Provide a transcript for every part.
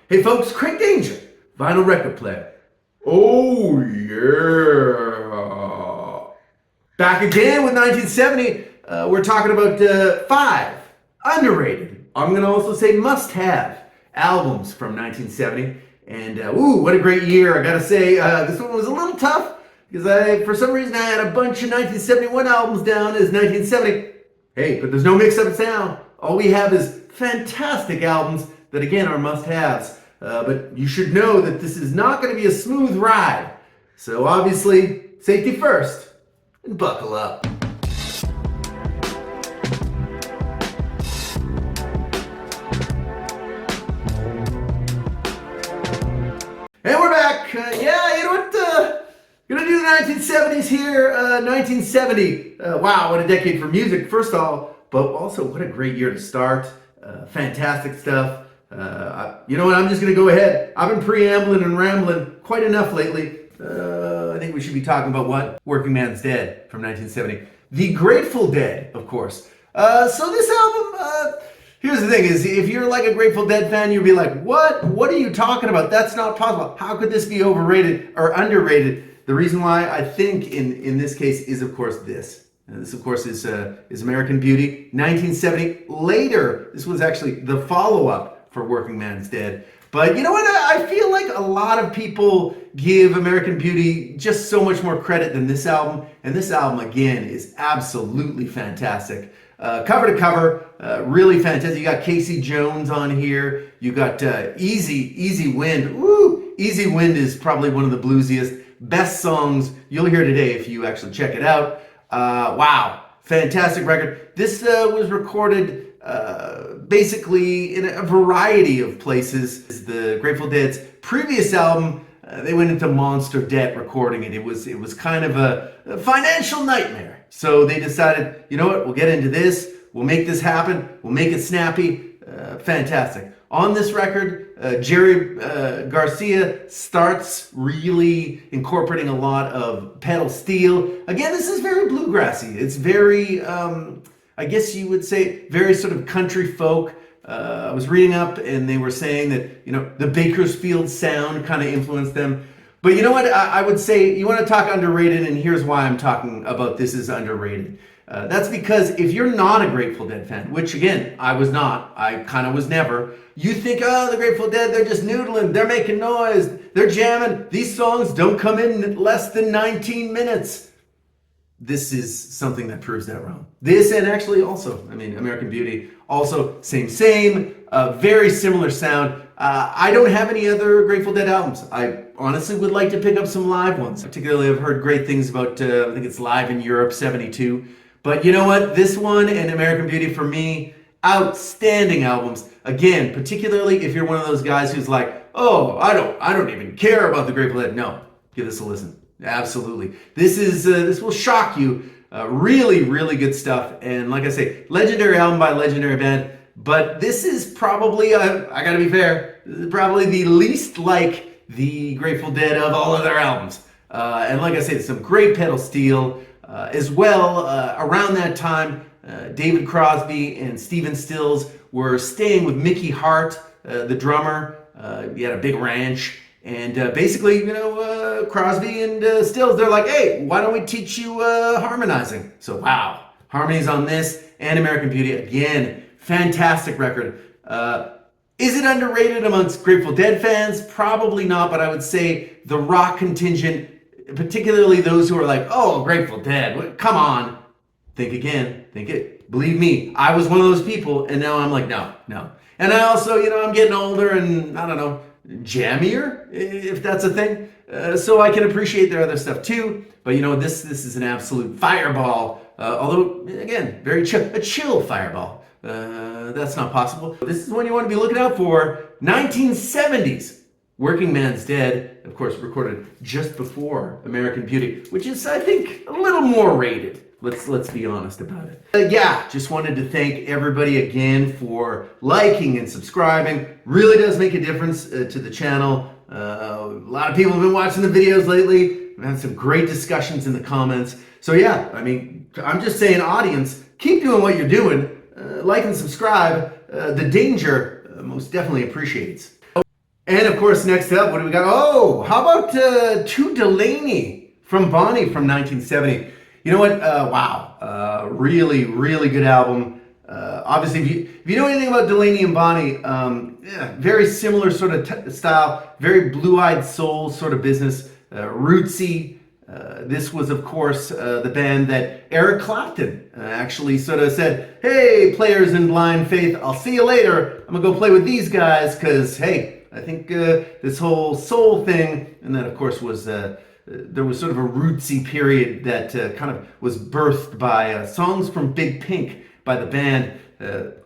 Hey folks, Craig Danger, vinyl record player. Oh yeah. Back again with 1970. We're talking about 5 underrated, I'm going to also say must-have albums from 1970. And what a great year. I got to say, this one was a little tough because for some reason I had a bunch of 1971 albums down as 1970. Hey, but there's no mix-ups now. All we have is fantastic albums that again are must-haves. But you should know that this is not going to be a smooth ride. So obviously, safety first, and buckle up. And we're back. You know what? Gonna do the 1970s here. 1970. Wow, what a decade for music, first of all. But also, what a great year to start. Fantastic stuff. You know what? I'm just going to go ahead. I've been preambling and rambling quite enough lately. I think we should be talking about what? Working Man's Dead from 1970. The Grateful Dead, of course. So this album, here's the thing, is if you're like a Grateful Dead fan, you'll be like, what? What are you talking about? That's not possible. How could this be overrated or underrated? The reason why I think in this case is, of course, this. This, of course, is American Beauty, 1970. Later, this was actually the follow-up for Working Man's Dead. But you know what? I feel like a lot of people give American Beauty just so much more credit than this album. And this album, again, is absolutely fantastic. Cover to cover, really fantastic. You got Casey Jones on here. You got Easy Wind. Woo! Easy Wind is probably one of the bluesiest, best songs you'll hear today if you actually check it out. Wow, fantastic record. This was recorded basically in a variety of places. The Grateful Dead's previous album, they went into monster debt recording it. It was kind of a financial nightmare. So they decided, you know what, we'll get into this. We'll make this happen. We'll make it snappy. Fantastic. On this record, Jerry Garcia starts really incorporating a lot of pedal steel. Again, this is very bluegrassy. It's very, I guess you would say, very sort of country folk. I was reading up and they were saying that, you know, the Bakersfield sound kind of influenced them. But you know what? I would say you want to talk underrated, and here's why I'm talking about this is underrated. That's because if you're not a Grateful Dead fan, which again, I was not, I kind of was never, you think, oh, the Grateful Dead, they're just noodling, they're making noise, they're jamming, these songs don't come in less than 19 minutes. This is something that proves that wrong. This, and actually also, I mean, American Beauty, also same, very similar sound. I don't have any other Grateful Dead albums. I honestly would like to pick up some live ones. Particularly, I've heard great things about, I think it's Live in Europe 72. But you know what? This one and American Beauty, for me, outstanding albums. Again, particularly if you're one of those guys who's like, oh, I don't even care about the Grateful Dead. No, give this a listen. Absolutely. This will shock you. Really, really good stuff. And like I say, legendary album by legendary band. But this is probably, I gotta be fair, this is probably the least like the Grateful Dead of all of their albums. And like I say, some great pedal steel. As well, around that time, David Crosby and Stephen Stills were staying with Mickey Hart, the drummer. He had a big ranch. And basically, you know, Crosby and Stills, they're like, hey, why don't we teach you harmonizing? So, wow, harmonies on this and American Beauty. Again, fantastic record. Is it underrated amongst Grateful Dead fans? Probably not, but I would say the rock contingent, particularly those who are like, oh, Grateful Dead, come on. Think again, think it. Believe me, I was one of those people, and now I'm like, no. And I also, you know, I'm getting older and, I don't know, jammier, if that's a thing. So I can appreciate their other stuff too. But you know, this is an absolute fireball. Although, again, very a chill fireball. That's not possible. This is one you want to be looking out for. 1970s. Working Man's Dead, of course, recorded just before American Beauty, which is, I think, a little more rated. Let's be honest about it. Just wanted to thank everybody again for liking and subscribing. Really does make a difference to the channel. A lot of people have been watching the videos lately. We've had some great discussions in the comments. So yeah, I mean, I'm just saying, audience, keep doing what you're doing. Like and subscribe. The Danger most definitely appreciates. And of course, next up, what do we got? Oh, how about To Delaney from Bonnie from 1970? You know what? Wow. Really, really good album. Obviously, if you know anything about Delaney and Bonnie, yeah, very similar sort of style, very blue-eyed soul sort of business, rootsy. This was, of course, the band that Eric Clapton actually sort of said, hey, players in blind faith, I'll see you later. I'm going to go play with these guys because, hey, I think this whole soul thing, and then, of course, was there was sort of a rootsy period that kind of was birthed by songs from Big Pink by the band.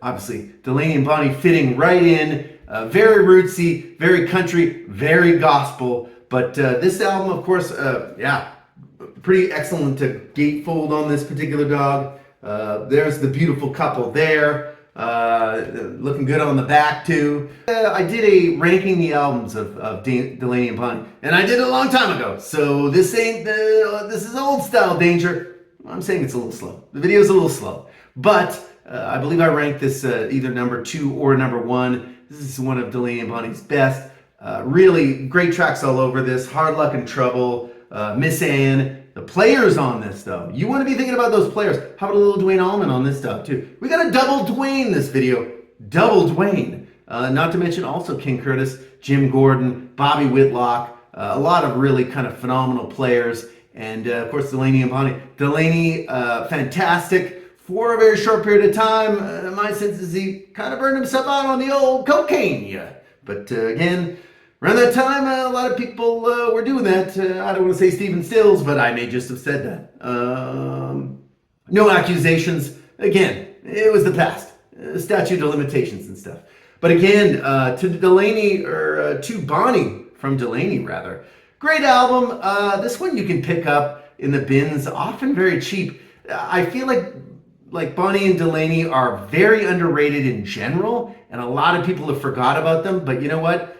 Obviously, Delaney and Bonnie fitting right in, very rootsy, very country, very gospel. But this album, of course, yeah, pretty excellent gatefold on this particular dog. There's the beautiful couple there. Looking good on the back too. I did a ranking the albums of Delaney and Bonnie, and I did it a long time ago. So this ain't this is old style danger. I'm saying it's a little slow. The video's a little slow, but I believe I ranked this either number 2 or number 1. This is one of Delaney and Bonnie's best. Really great tracks all over this. Hard Luck and Trouble, Miss Anne. The players on this, though, you want to be thinking about those players. How about a little Dwayne Allman on this stuff, too? We got a double Dwayne this video. Double Dwayne. Not to mention also King Curtis, Jim Gordon, Bobby Whitlock. A lot of really kind of phenomenal players. And, of course, Delaney and Bonnie. Delaney, fantastic. For a very short period of time, my sense is he kind of burned himself out on the old cocaine. Yeah. But, again, around that time, a lot of people were doing that. I don't want to say Stephen Stills, but I may just have said that. No accusations. Again, it was the past. Statute of limitations and stuff. But again, to Delaney, or to Bonnie, from Delaney rather. Great album. This one you can pick up in the bins, often very cheap. I feel like Bonnie and Delaney are very underrated in general, and a lot of people have forgot about them. But you know what?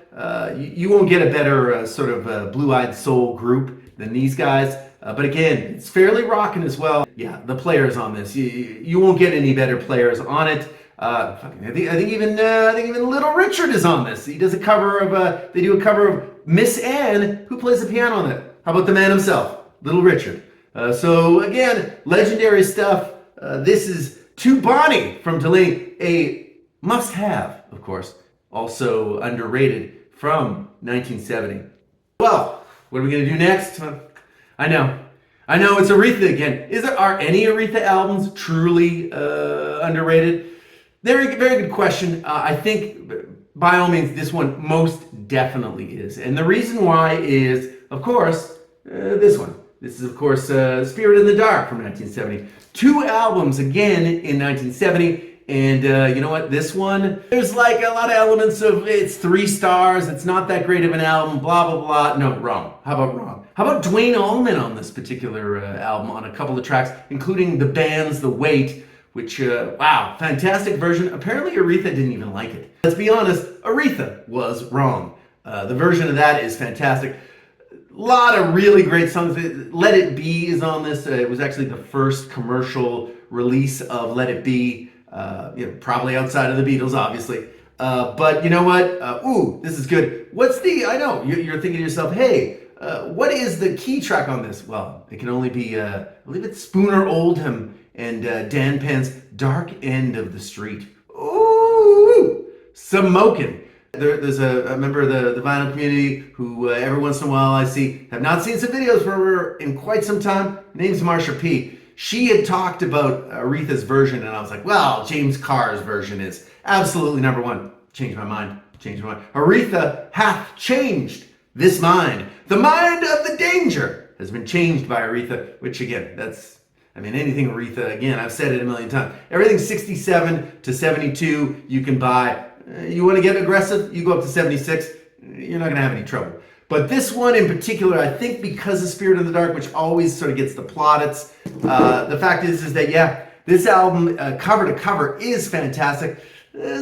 You won't get a better sort of blue-eyed soul group than these guys. But again, it's fairly rocking as well. Yeah, the players on this, you won't get any better players on it. I think even Little Richard is on this. He does a cover of they do a cover of Miss Anne, who plays the piano on it. How about the man himself, Little Richard? So again, legendary stuff. This is To Bonnie from Delaney, a must-have, of course. Also underrated from 1970. Well, what are we going to do next? I know it's Aretha again. Are any Aretha albums truly underrated? Very, very good question. I think, by all means, this one most definitely is. And the reason why is, of course, this one. This is, of course, Spirit in the Dark from 1970. 2 albums, again, in 1970. And you know what? This one, there's like a lot of elements of it's 3 stars. It's not that great of an album, blah, blah, blah. No, wrong. How about wrong? How about Dwayne Allman on this particular album on a couple of tracks, including the band's The Wait, which, wow, fantastic version. Apparently Aretha didn't even like it. Let's be honest, Aretha was wrong. The version of that is fantastic. A lot of really great songs. Let It Be is on this. It was actually the first commercial release of Let It Be. Probably outside of the Beatles, obviously. But you know what? Ooh, this is good. I know, you're thinking to yourself, hey, what is the key track on this? Well, it can only be, I believe it's Spooner Oldham and Dan Penn's Dark End of the Street. Ooh, smoking. There's a member of the vinyl community who every once in a while I see, have not seen some videos from her in quite some time. Her name's Marsha P. She had talked about Aretha's version, and I was like, well, James Carr's version is absolutely number 1. Changed my mind. Aretha hath changed this mind. The mind of the danger has been changed by Aretha, which again, anything Aretha, again, I've said it a million times. Everything 67 to 72 you can buy. You want to get aggressive, you go up to 76, you're not going to have any trouble. But this one in particular, I think because of Spirit in the Dark, which always sort of gets the plaudits, the fact is that, yeah, this album, cover to cover, is fantastic.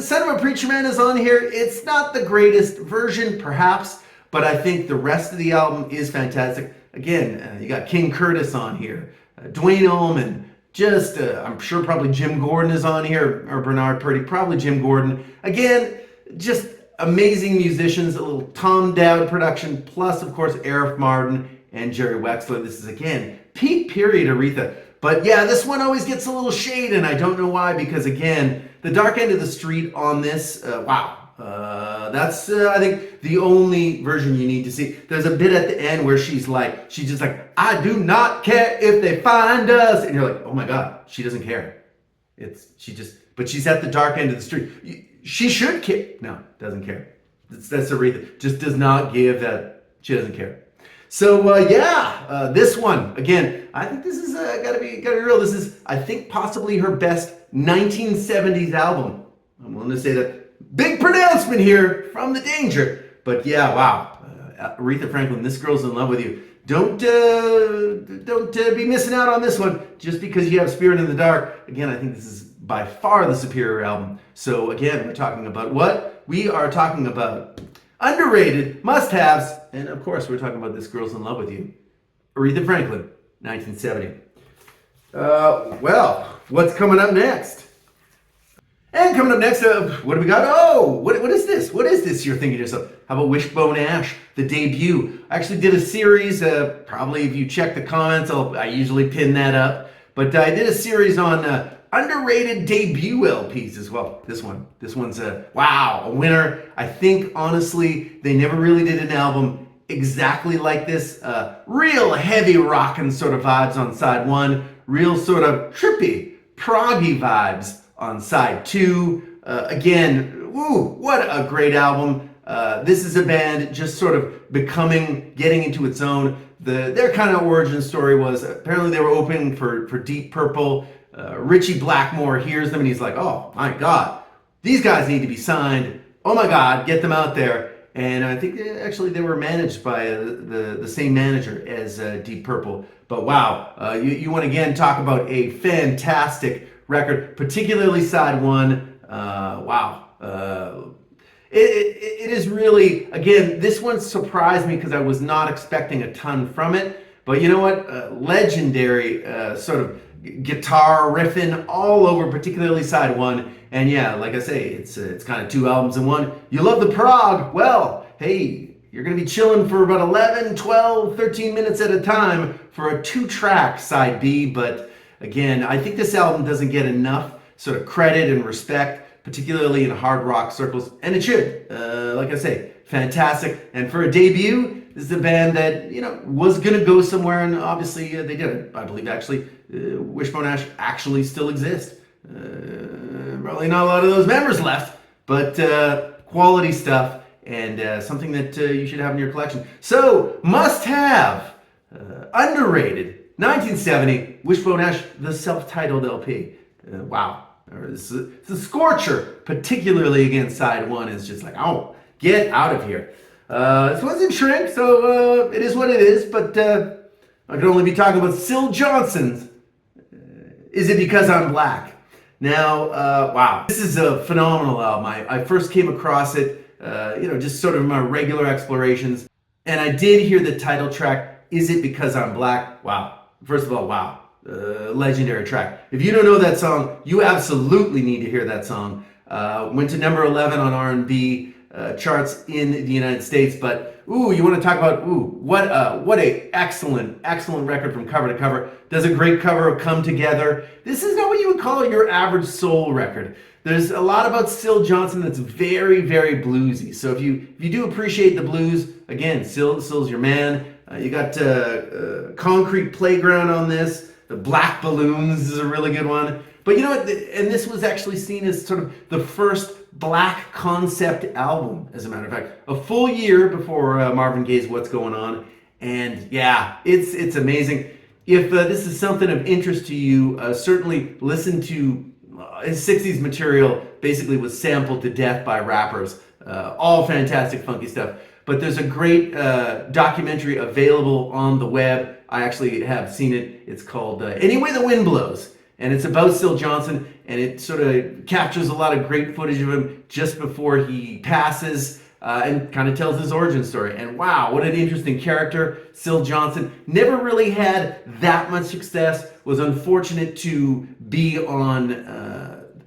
Son of a Preacher Man is on here. It's not the greatest version, perhaps, but I think the rest of the album is fantastic. Again, you got King Curtis on here, Dwayne Allman, I'm sure probably Jim Gordon is on here, or Bernard Purdy, probably Jim Gordon. Again, just amazing musicians, a little Tom Dowd production, plus of course Arif Mardin and Jerry Wexler. This is again peak period Aretha. But yeah, this one always gets a little shade, and I don't know why, because again, the Dark End of the Street on this, wow. That's I think the only version you need to see. There's a bit at the end where she's just like, I do not care if they find us, and you're like, oh my God, she doesn't care. But she's at the dark end of the street. She should care. No, doesn't care. That's Aretha. Just does not give that. She doesn't care. So this one again. I think this is gotta be real. This is, I think, possibly her best 1970s album. I'm willing to say that. Big pronouncement here from the Danger. But yeah, wow. Aretha Franklin, This Girl's in Love with You. Don't be missing out on this one just because you have Spirit in the Dark. Again, I think this is by far the superior album. So again, we're talking about what? We are talking about underrated must-haves. And of course, we're talking about This Girl's in Love with You. Aretha Franklin, 1970. Well, what's coming up next? And coming up next, what do we got? Oh, what is this? What is this? You're thinking to yourself. How about Wishbone Ash, the debut? I actually did a series. Probably if you check the comments, I usually pin that up. But I did a series on underrated debut LPs as well. This one's wow, a winner. I think honestly, they never really did an album exactly like this. Real heavy rockin' sort of vibes on side one. Real sort of trippy, proggy vibes on side two. Again, what a great album. This is a band just sort of getting into its own. Their kind of origin story was apparently they were opening for Deep Purple. Richie Blackmore hears them and he's like, oh my God, these guys need to be signed. Oh my God, get them out there. And I think actually they were managed by the same manager as Deep Purple. But wow, you want to again talk about a fantastic record, particularly side one. Wow. It is really, again, this one surprised me because I was not expecting a ton from it. But you know what? Legendary sort of guitar riffing all over, particularly side one. And yeah, like I say, it's kind of two albums in one. You love the prog? Well, hey, you're going to be chilling for about 11, 12, 13 minutes at a time for a 2-track side B. But again, I think this album doesn't get enough sort of credit and respect, particularly in hard rock circles, and it should. Like I say, fantastic. And for a debut, this is a band that, was going to go somewhere, and obviously they did it. I believe actually Wishbone Ash actually still exists. Probably not a lot of those members left, but quality stuff and something that you should have in your collection. So, must have, underrated, 1970, Wishbone Ash, the self-titled LP. Wow. It's a scorcher, particularly against side one. Is just like, oh, get out of here. This wasn't Shrink, so it is what it is, but I can only be talking about Syl Johnson's Is It Because I'm Black? Now, wow, this is a phenomenal album. I first came across it, just sort of in my regular explorations, and I did hear the title track, Is It Because I'm Black? Wow. First of all, wow. Legendary track. If you don't know that song, you absolutely need to hear that song. Went to number 11 on R&B charts in the United States. But you want to talk about what a excellent record from cover to cover. Does a great cover of Come Together. This is not what you would call your average soul record. There's a lot about Syl Johnson that's very, very bluesy. So if you do appreciate the blues, again, Syl's your man. You got Concrete Playground on this. The Black Balloons is a really good one. But you know what? And this was actually seen as sort of the first black concept album, as a matter of fact. A full year before Marvin Gaye's What's Going On. And yeah, it's amazing. If this is something of interest to you, certainly listen to his 60s material. Basically was sampled to death by rappers. All fantastic, funky stuff. But there's a great documentary available on the web. I actually have seen it. It's called Any Way the Wind Blows. And it's about Syl Johnson, and it sort of captures a lot of great footage of him just before he passes and kind of tells his origin story. And wow, what an interesting character. Syl Johnson never really had that much success, was unfortunate to be on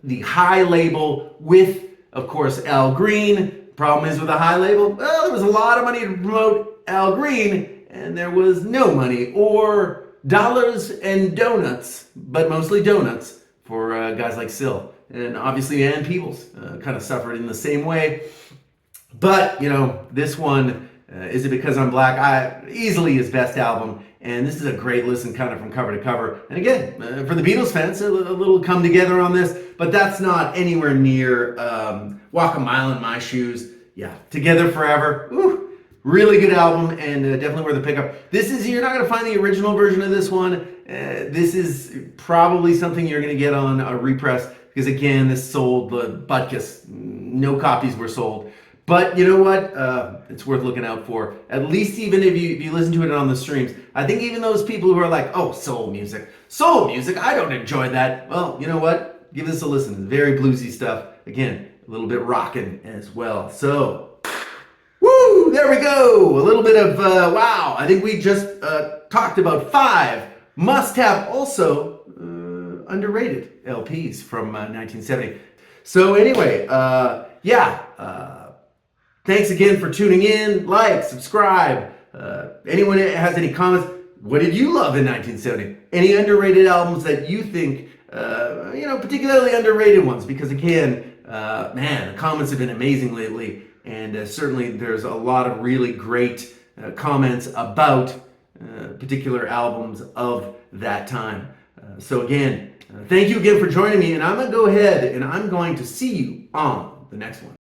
the high label with, of course, Al Green. Problem is with a high label, well, there was a lot of money to promote Al Green, and there was no money, or dollars and donuts, but mostly donuts, for guys like Syl. And obviously Ann Peebles kind of suffered in the same way. But, you know, this one, Is It Because I'm Black? Easily his best album. And this is a great listen kind of from cover to cover. And again, for the Beatles fans, a little come together on this. But that's not anywhere near Walk a Mile in My Shoes. Yeah, Together Forever. Woo, really good album and definitely worth a pickup. You're not going to find the original version of this one. This is probably something you're going to get on a repress. Because again, this sold the butkus. No copies were sold. But you know what? It's worth looking out for. At least even if you listen to it on the streams. I think even those people who are like, oh, soul music, I don't enjoy that. Well, you know what? Give this a listen. Very bluesy stuff. Again, a little bit rockin' as well. So, woo! There we go. A little bit of, wow. I think we just talked about 5 must-have also underrated LPs from 1970. So anyway, thanks again for tuning in. Like, subscribe. Anyone that has any comments, what did you love in 1970? Any underrated albums that you think, particularly underrated ones? Because again, the comments have been amazing lately. And certainly there's a lot of really great comments about particular albums of that time. So again, thank you again for joining me. And I'm going to go ahead and I'm going to see you on the next one.